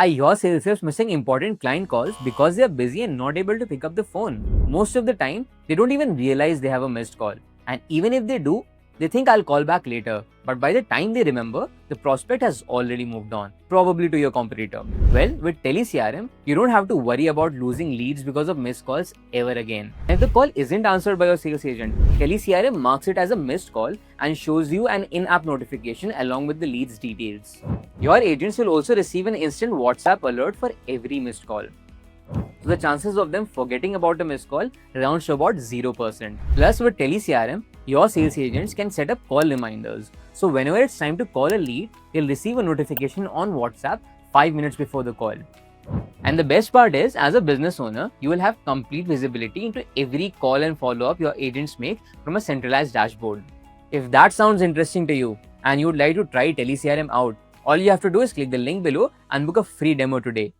Are your sales reps missing important client calls because they are busy and not able to pick up the phone? Most of the time, they don't even realize they have a missed call. And even if they do, they think I'll call back later. But by the time they remember, the prospect has already moved on, probably to your competitor. Well, with telecrm, you don't have to worry about losing leads because of missed calls ever again. If the call isn't answered by your sales agent, telecrm marks it as a missed call and shows you an in-app notification along with the lead's details. Your agents will also receive an instant WhatsApp alert for every missed call. So the chances of them forgetting about a missed call rounds to about 0%. Plus, with telecrm, your sales agents can set up call reminders. So whenever it's time to call a lead, they'll receive a notification on WhatsApp 5 minutes before the call. And the best part is, as a business owner, you will have complete visibility into every call and follow-up your agents make from a centralized dashboard. If that sounds interesting to you and you would like to try telecrm out, all you have to do is click the link below and book a free demo today.